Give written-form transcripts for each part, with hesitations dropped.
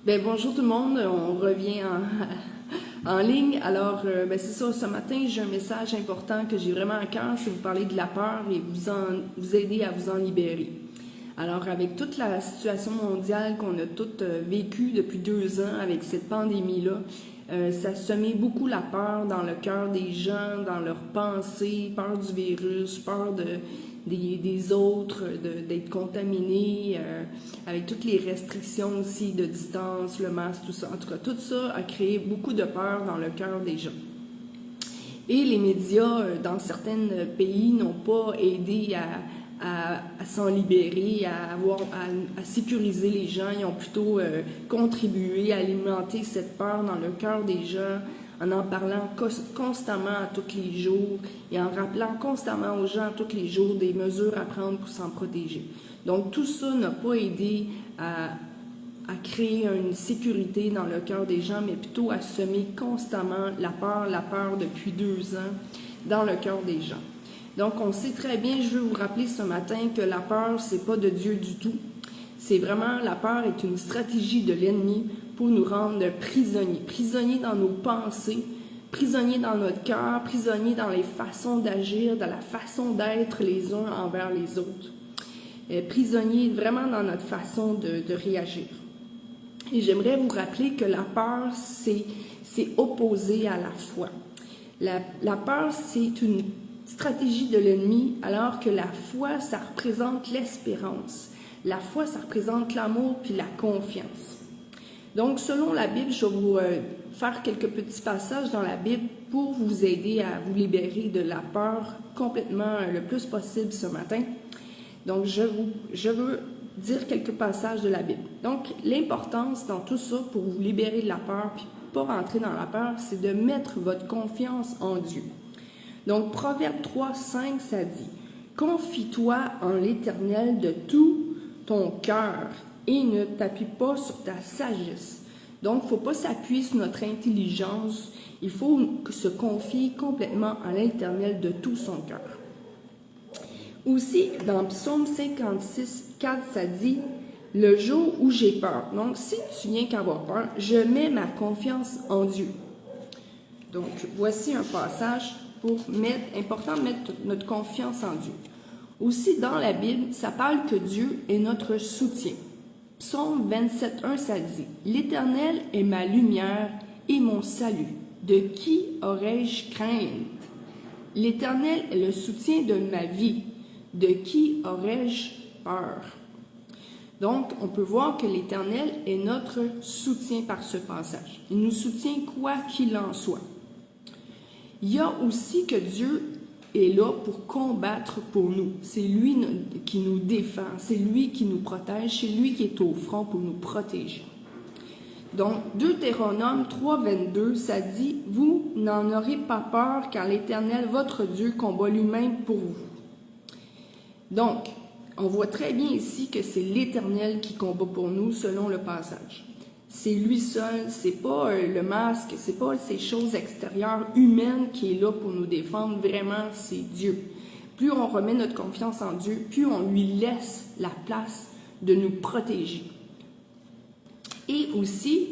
Ben bonjour tout le monde, on revient en ligne. Alors, c'est ça, ce matin, j'ai un message important que j'ai vraiment à cœur, c'est vous parler de la peur et vous aider à vous en libérer. Alors, avec toute la situation mondiale qu'on a toutes vécue depuis 2 ans avec cette pandémie-là, ça a semé beaucoup la peur dans le cœur des gens, dans leurs pensées, peur du virus, peur des autres, d'être contaminés, avec toutes les restrictions aussi de distance, le masque, tout ça. En tout cas, tout ça a créé beaucoup de peur dans le cœur des gens. Et les médias, dans certains pays, n'ont pas aidé à s'en libérer, à sécuriser les gens. Ils ont plutôt contribué à alimenter cette peur dans le cœur des gens en parlant constamment à tous les jours et en rappelant constamment aux gens tous les jours des mesures à prendre pour s'en protéger. Donc tout ça n'a pas aidé à créer une sécurité dans le cœur des gens, mais plutôt à semer constamment la peur depuis 2 ans dans le cœur des gens. Donc, on sait très bien, je veux vous rappeler ce matin que la peur, c'est pas de Dieu du tout. C'est vraiment, la peur est une stratégie de l'ennemi pour nous rendre prisonniers. Prisonniers dans nos pensées, prisonniers dans notre cœur, prisonniers dans les façons d'agir, dans la façon d'être les uns envers les autres. Prisonniers vraiment dans notre façon de réagir. Et j'aimerais vous rappeler que la peur, c'est opposé à la foi. La peur, c'est une stratégie de l'ennemi, alors que la foi, ça représente l'espérance. La foi, ça représente l'amour puis la confiance. Donc, selon la Bible, je vais vous faire quelques petits passages dans la Bible pour vous aider à vous libérer de la peur complètement le plus possible ce matin. Donc, je veux dire quelques passages de la Bible. Donc, l'importance dans tout ça pour vous libérer de la peur puis pas rentrer dans la peur, c'est de mettre votre confiance en Dieu. Donc, Proverbe 3, 5, ça dit « Confie-toi en l'Éternel de tout ton cœur et ne t'appuie pas sur ta sagesse. » Donc, il ne faut pas s'appuyer sur notre intelligence. Il faut se confier complètement à l'Éternel de tout son cœur. Aussi, dans Psaume 56, 4, ça dit « Le jour où j'ai peur. » Donc, si tu viens qu'avoir peur, je mets ma confiance en Dieu. Donc, voici un passage important de mettre notre confiance en Dieu. Aussi, dans la Bible, ça parle que Dieu est notre soutien. Psaume 27, 1, ça dit « L'Éternel est ma lumière et mon salut. De qui aurais-je crainte? L'Éternel est le soutien de ma vie. De qui aurais-je peur? » Donc, on peut voir que l'Éternel est notre soutien par ce passage. Il nous soutient quoi qu'il en soit. Il y a aussi que Dieu est là pour combattre pour nous. C'est lui qui nous défend, c'est lui qui nous protège, c'est lui qui est au front pour nous protéger. Donc, Deutéronome 3, 22, ça dit « Vous n'en aurez pas peur car l'Éternel, votre Dieu, combat lui-même pour vous. » Donc, on voit très bien ici que c'est l'Éternel qui combat pour nous selon le passage. C'est lui seul, c'est pas le masque, c'est pas ces choses extérieures humaines qui est là pour nous défendre, vraiment c'est Dieu. Plus on remet notre confiance en Dieu, plus on lui laisse la place de nous protéger. Et aussi,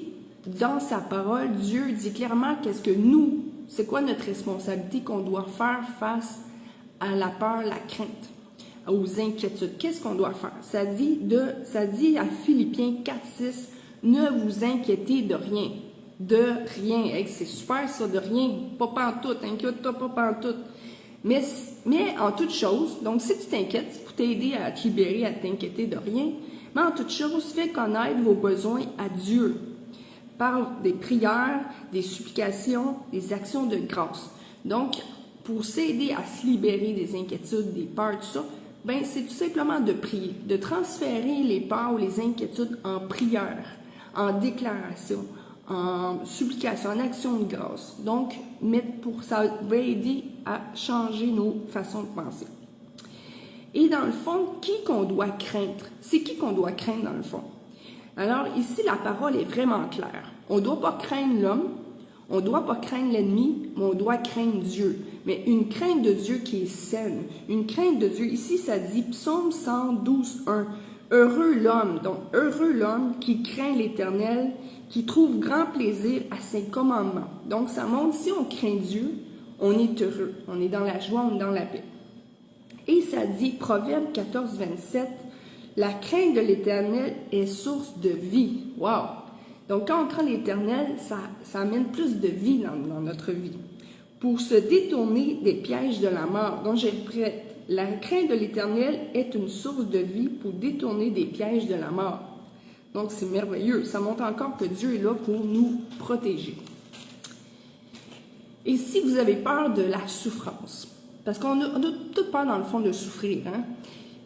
dans sa parole, Dieu dit clairement c'est quoi notre responsabilité qu'on doit faire face à la peur, la crainte, aux inquiétudes. Qu'est-ce qu'on doit faire? Ça dit à Philippiens 4, 6, ne vous inquiétez de rien. De rien. Hey, c'est super ça, de rien. Pas pantoute. Inquiète-toi pas pantoute. Mais en toute chose, donc si tu t'inquiètes, c'est pour t'aider à te libérer, à t'inquiéter de rien. Mais en toute chose, fais connaître vos besoins à Dieu. Par des prières, des supplications, des actions de grâce. Donc, pour s'aider à se libérer des inquiétudes, des peurs, tout ça, c'est tout simplement de prier, de transférer les peurs ou les inquiétudes en prière, en déclaration, en supplication, en action de grâce. Donc, ça va aider à changer nos façons de penser. Et dans le fond, qui qu'on doit craindre? C'est qui qu'on doit craindre dans le fond? Alors ici, la parole est vraiment claire. On ne doit pas craindre l'homme, on ne doit pas craindre l'ennemi, mais on doit craindre Dieu. Mais une crainte de Dieu qui est saine, une crainte de Dieu. Ici, ça dit, Psaume 112, 1, Heureux l'homme, donc heureux l'homme qui craint l'Éternel, qui trouve grand plaisir à ses commandements. Donc ça montre, si on craint Dieu, on est heureux, on est dans la joie, on est dans la paix. Et ça dit, Proverbe 14, 27, la crainte de l'Éternel est source de vie. Wow! Donc quand on craint l'Éternel, ça amène plus de vie dans notre vie. Pour se détourner des pièges de la mort. Donc j'ai prêt. La crainte de l'Éternel est une source de vie pour détourner des pièges de la mort. Donc c'est merveilleux. Ça montre encore que Dieu est là pour nous protéger. Et si vous avez peur de la souffrance, parce qu'on a toute peur dans le fond de souffrir, hein?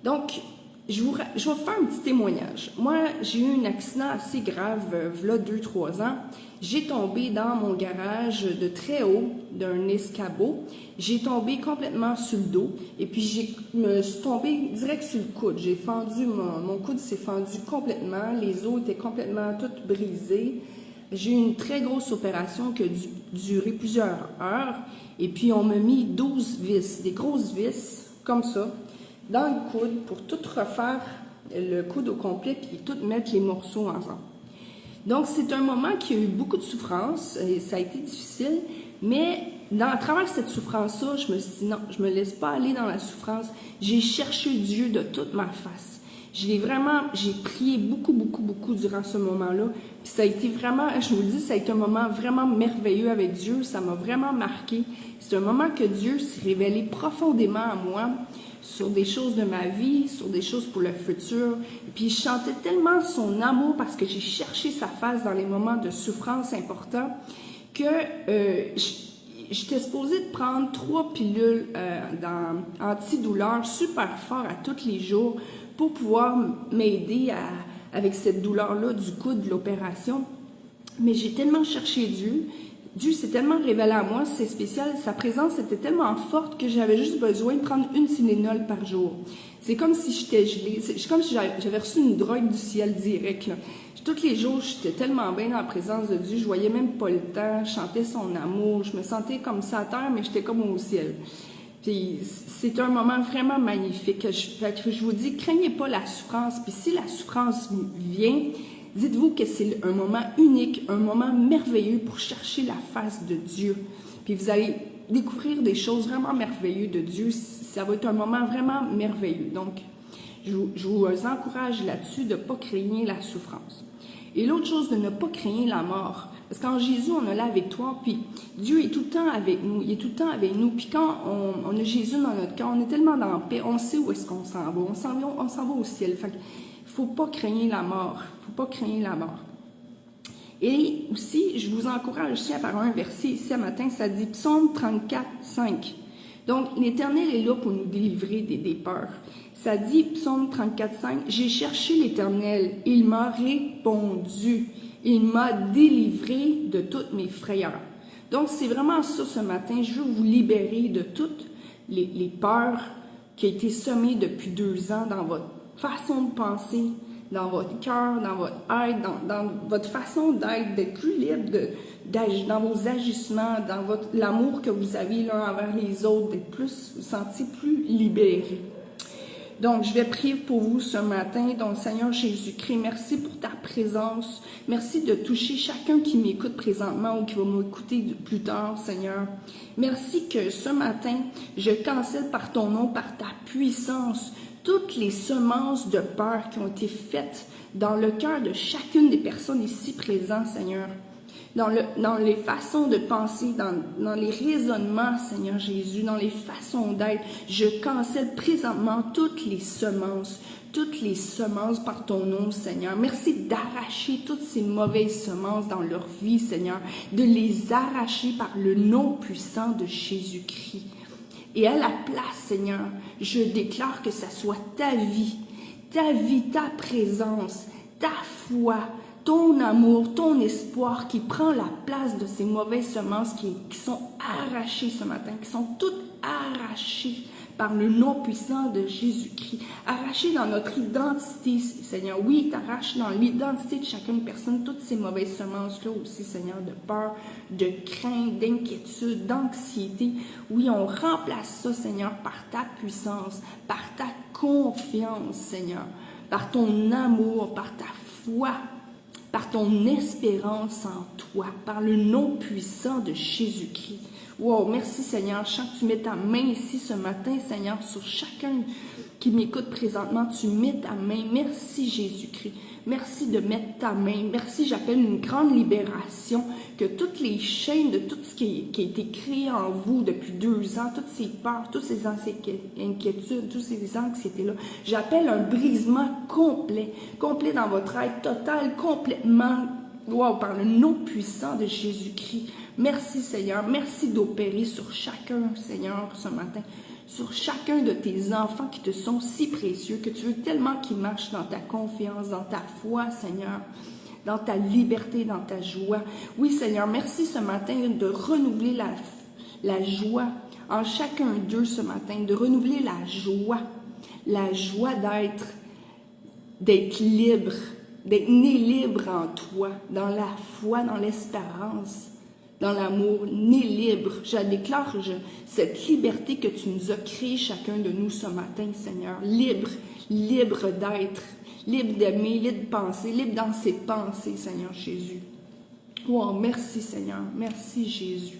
Donc, je vais faire un petit témoignage. Moi, j'ai eu un accident assez grave, il y a 2-3 ans. J'ai tombé dans mon garage de très haut, d'un escabeau. J'ai tombé complètement sur le dos. Et puis, je me suis tombée direct sur le coude. J'ai fendu, mon coude s'est fendu complètement. Les os étaient complètement toutes brisées. J'ai eu une très grosse opération qui a duré plusieurs heures. Et puis, on m'a mis 12 vis, des grosses vis, comme ça, dans le coude pour tout refaire le coude au complet puis tout mettre les morceaux ensemble. Donc, c'est un moment qui a eu beaucoup de souffrance et ça a été difficile, mais à travers cette souffrance-là, je me suis dit non, je me laisse pas aller dans la souffrance. J'ai cherché Dieu de toute ma face. J'ai prié beaucoup durant ce moment-là. Puis ça a été vraiment, je vous le dis, ça a été un moment vraiment merveilleux avec Dieu. Ça m'a vraiment marqué. C'est un moment que Dieu s'est révélé profondément à moi sur des choses de ma vie, sur des choses pour le futur. Et puis je chantais tellement son amour parce que j'ai cherché sa face dans les moments de souffrance importants que j'étais supposée de prendre 3 pilules antidouleurs super fort à tous les jours pour pouvoir m'aider avec cette douleur-là du coude de l'opération. Mais j'ai tellement cherché Dieu. Dieu s'est tellement révélé à moi, c'est spécial, sa présence était tellement forte que j'avais juste besoin de prendre une Tylenol par jour. C'est comme si j'étais gelée, c'est comme si j'avais reçu une drogue du ciel direct, là. Tous les jours, j'étais tellement bien dans la présence de Dieu, je voyais même pas le temps, je chantais son amour, je me sentais comme ça à terre, mais j'étais comme au ciel. Puis c'est un moment vraiment magnifique. Je vous dis, craignez pas la souffrance, puis si la souffrance vient, dites-vous que c'est un moment unique, un moment merveilleux pour chercher la face de Dieu. Puis vous allez découvrir des choses vraiment merveilleuses de Dieu. Ça va être un moment vraiment merveilleux. Donc, je vous encourage là-dessus de ne pas craigner la souffrance. Et l'autre chose, de ne pas craigner la mort. Parce qu'en Jésus, on a la victoire, puis Dieu est tout le temps avec nous. Il est tout le temps avec nous. Puis quand on a Jésus dans notre cœur, on est tellement dans la paix, on sait où est-ce qu'on s'en va. On s'en va au ciel. Fait qu'il ne faut pas craigner la mort. Il ne faut pas craigner la mort. Et aussi, je vous encourage aussi à parler un verset ici ce matin, ça dit Psaume 34, 5. Donc, l'Éternel est là pour nous délivrer des peurs. Ça dit, Psaume 34, 5, « J'ai cherché l'Éternel, il m'a répondu, il m'a délivré de toutes mes frayeurs. » Donc, c'est vraiment ça ce matin. Je veux vous libérer de toutes les peurs qui ont été semées depuis 2 ans dans votre façon de penser, dans votre cœur, dans votre être, dans votre façon d'être plus libre, dans vos agissements, dans l'amour que vous avez l'un envers les autres, d'être plus, vous sentez plus libéré. Donc, je vais prier pour vous ce matin. Donc, Seigneur Jésus-Christ, merci pour ta présence. Merci de toucher chacun qui m'écoute présentement ou qui va m'écouter plus tard, Seigneur. Merci que ce matin, je cancelle par ton nom, par ta puissance, toutes les semences de peur qui ont été faites dans le cœur de chacune des personnes ici présentes, Seigneur. Dans les façons de penser, dans les raisonnements, Seigneur Jésus, dans les façons d'être, je cancelle présentement toutes les semences par ton nom, Seigneur. Merci d'arracher toutes ces mauvaises semences dans leur vie, Seigneur, de les arracher par le nom puissant de Jésus-Christ. Et à la place, Seigneur, je déclare que ça soit ta vie, ta présence, ta foi, ton amour, ton espoir qui prend la place de ces mauvaises semences qui sont arrachées ce matin, qui sont toutes arrachées par le nom puissant de Jésus-Christ, arrachées dans notre identité, Seigneur. Oui, t'arraches dans l'identité de chacune personne toutes ces mauvaises semences-là aussi, Seigneur, de peur, de crainte, d'inquiétude, d'anxiété. Oui, on remplace ça, Seigneur, par ta puissance, par ta confiance, Seigneur. par ton amour, par ta foi, par ton espérance en toi, par le nom puissant de Jésus-Christ. Wow, merci Seigneur. Je sens que tu mets ta main ici ce matin, Seigneur, sur chacun qui m'écoute présentement. Tu mets ta main. Merci Jésus-Christ. Merci de mettre ta main. Merci, j'appelle une grande libération, que toutes les chaînes de tout ce qui a été créé en vous depuis 2 ans, toutes ces peurs, toutes ces inquiétudes, toutes ces anxiétés-là, j'appelle un brisement complet, complet dans votre être, total, complètement, wow, par le nom puissant de Jésus-Christ. Merci Seigneur, merci d'opérer sur chacun, Seigneur, ce matin, sur chacun de tes enfants qui te sont si précieux, que tu veux tellement qu'ils marchent dans ta confiance, dans ta foi, Seigneur, dans ta liberté, dans ta joie. Oui, Seigneur, merci ce matin de renouveler la joie en chacun d'eux ce matin, de renouveler la joie d'être libre, d'être né libre en toi, dans la foi, dans l'espérance, dans l'amour, né libre. Je déclare cette liberté que tu nous as créée, chacun de nous ce matin, Seigneur. Libre, libre d'être, libre d'aimer, libre de penser, libre dans ses pensées, Seigneur Jésus. Oh, merci Seigneur, merci Jésus.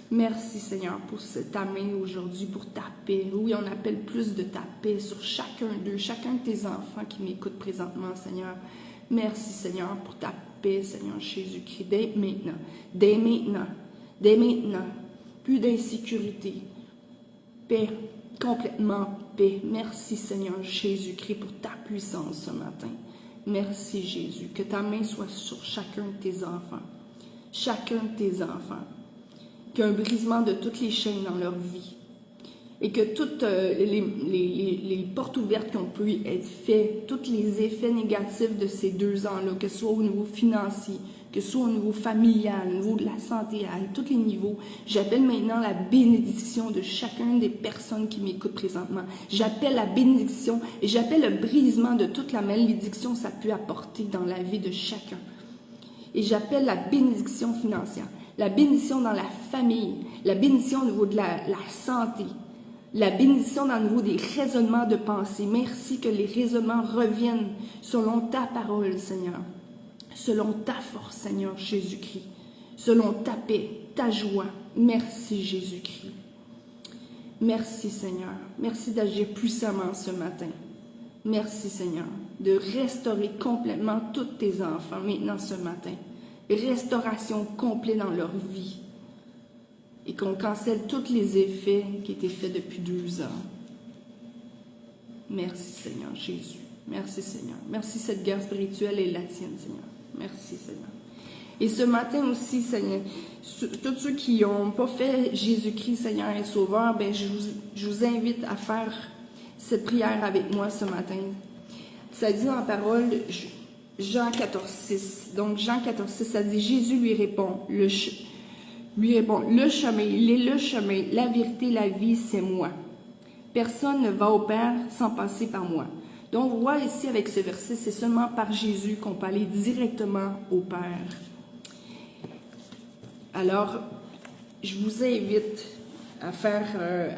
Merci Seigneur pour ta main aujourd'hui, pour ta paix. Oui, on appelle plus de ta paix sur chacun d'eux, chacun de tes enfants qui m'écoutent présentement, Seigneur. Merci Seigneur pour ta paix, Seigneur Jésus-Christ, dès maintenant, dès maintenant, dès maintenant. Plus d'insécurité, paix, complètement paix. Merci Seigneur Jésus-Christ pour ta puissance ce matin. Merci Jésus, que ta main soit sur chacun de tes enfants, chacun de tes enfants, qu'un brisement de toutes les chaînes dans leur vie, et que toutes les portes ouvertes qui ont pu être faites, tous les effets négatifs de ces 2 ans-là, que ce soit au niveau financier, que ce soit au niveau familial, au niveau de la santé, à tous les niveaux, j'appelle maintenant la bénédiction de chacune des personnes qui m'écoutent présentement. J'appelle la bénédiction et j'appelle le brisement de toute la malédiction que ça peut apporter dans la vie de chacun. Et j'appelle la bénédiction financière, la bénédiction dans la famille, la bénédiction au niveau de la santé, la bénédiction dans le niveau des raisonnements de pensée. Merci que les raisonnements reviennent selon ta parole, Seigneur, selon ta force, Seigneur Jésus-Christ, selon ta paix, ta joie. Merci Jésus-Christ. Merci Seigneur. Merci d'agir puissamment ce matin. Merci Seigneur de restaurer complètement tous tes enfants maintenant ce matin. Restauration complète dans leur vie. Et qu'on cancelle tous les effets qui étaient faits depuis 2 ans. Merci Seigneur Jésus. Merci Seigneur. Merci cette guerre spirituelle est la tienne Seigneur. Merci Seigneur. Et ce matin aussi Seigneur, tous ceux qui n'ont pas fait Jésus-Christ Seigneur et Sauveur, ben je vous invite à faire cette prière avec moi ce matin. Ça dit en parole Jean 14,6. Donc Jean 14,6, ça dit Jésus lui répond, le chemin, il est le chemin, la vérité, la vie, c'est moi. Personne ne va au Père sans passer par moi. Donc, on voit ici avec ce verset, c'est seulement par Jésus qu'on peut aller directement au Père. Alors, je vous invite à faire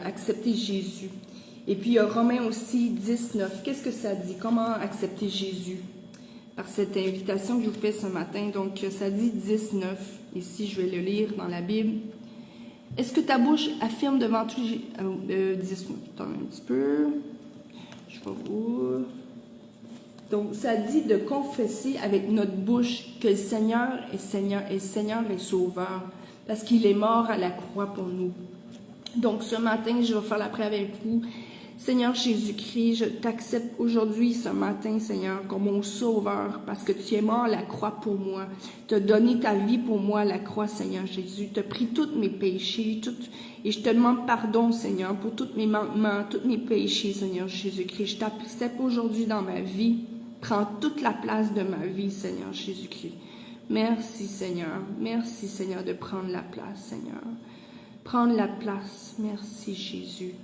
accepter Jésus. Et puis, il y a Romains aussi 19. Qu'est-ce que ça dit? Comment accepter Jésus? Par cette invitation que je vous fais ce matin. Donc, ça dit 19. Ici, je vais le lire dans la Bible. Est-ce que ta bouche affirme devant tous les... 19, attends un petit peu. Je vais vous... Donc, ça dit de confesser avec notre bouche que le Seigneur est Seigneur et Seigneur est Sauveur. Parce qu'il est mort à la croix pour nous. Donc, ce matin, je vais faire la prière avec vous. Seigneur Jésus-Christ, je t'accepte aujourd'hui, ce matin, Seigneur, comme mon sauveur, parce que tu es mort à la croix pour moi. Tu as donné ta vie pour moi à la croix, Seigneur Jésus. Tu as pris tous mes péchés, et je te demande pardon, Seigneur, pour tous mes manquements, tous mes péchés, Seigneur Jésus-Christ. Je t'accepte aujourd'hui dans ma vie. Prends toute la place de ma vie, Seigneur Jésus-Christ. Merci, Seigneur. Merci, Seigneur, de prendre la place, Seigneur. Prendre la place. Merci, Jésus.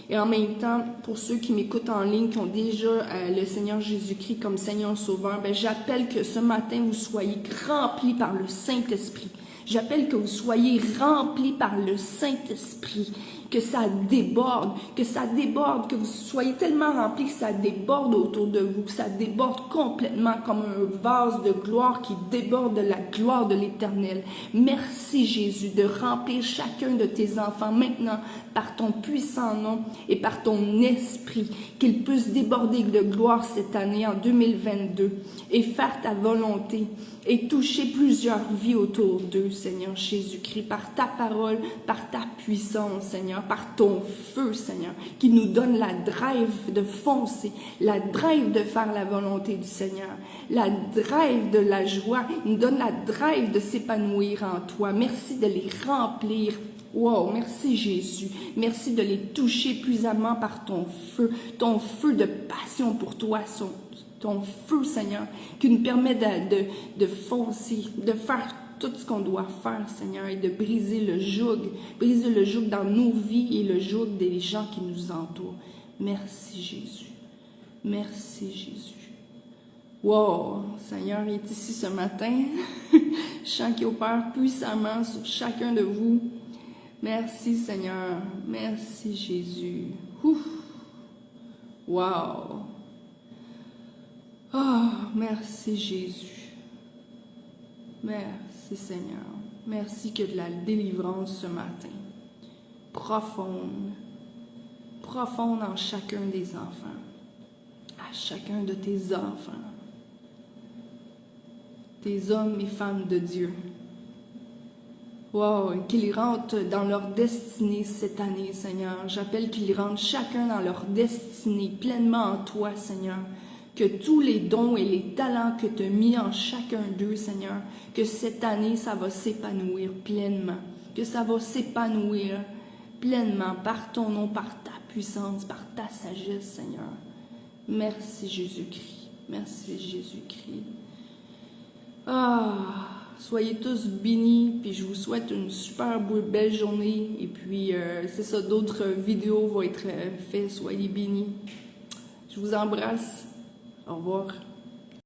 Et en même temps, pour ceux qui m'écoutent en ligne, qui ont déjà le Seigneur Jésus-Christ comme Seigneur Sauveur, ben, j'appelle que ce matin, vous soyez remplis par le Saint-Esprit. J'appelle que vous soyez remplis par le Saint-Esprit, que ça déborde, que vous soyez tellement remplis que ça déborde autour de vous, que ça déborde complètement comme un vase de gloire qui déborde de la gloire de l'Éternel. Merci Jésus de remplir chacun de tes enfants maintenant par ton puissant nom et par ton esprit, qu'ils puissent déborder de gloire cette année en 2022 et faire ta volonté et toucher plusieurs vies autour d'eux, Seigneur Jésus-Christ, par ta parole, par ta puissance, Seigneur, par ton feu, Seigneur, qui nous donne la drive de foncer, la drive de faire la volonté du Seigneur, la drive de la joie, il nous donne la drive de s'épanouir en toi. Merci de les remplir. Wow, merci Jésus. Merci de les toucher puissamment par ton feu de passion pour toi, ton feu, Seigneur, qui nous permet de foncer, de faire tout ce qu'on doit faire, Seigneur, et de briser le joug dans nos vies et le joug des gens qui nous entourent. Merci Jésus. Merci Jésus. Wow, Seigneur est ici ce matin. Je sens qu'il opère puissamment sur chacun de vous. Merci Seigneur. Merci Jésus. Ouf. Wow. Oh, merci Jésus. Merci Seigneur. Merci que de la délivrance ce matin. Profonde. Profonde en chacun des enfants. À chacun de tes enfants. Tes hommes et femmes de Dieu. Wow, qu'ils rentrent dans leur destinée cette année, Seigneur. J'appelle qu'ils rentrent chacun dans leur destinée, pleinement en toi, Seigneur. Que tous les dons et les talents que tu as mis en chacun d'eux, Seigneur, que cette année, ça va s'épanouir pleinement. Que ça va s'épanouir pleinement par ton nom, par ta puissance, par ta sagesse, Seigneur. Merci Jésus-Christ. Merci Jésus-Christ. Soyez tous bénis, puis je vous souhaite une super belle journée. Et puis, c'est ça, d'autres vidéos vont être faites. Soyez bénis. Je vous embrasse. Au revoir.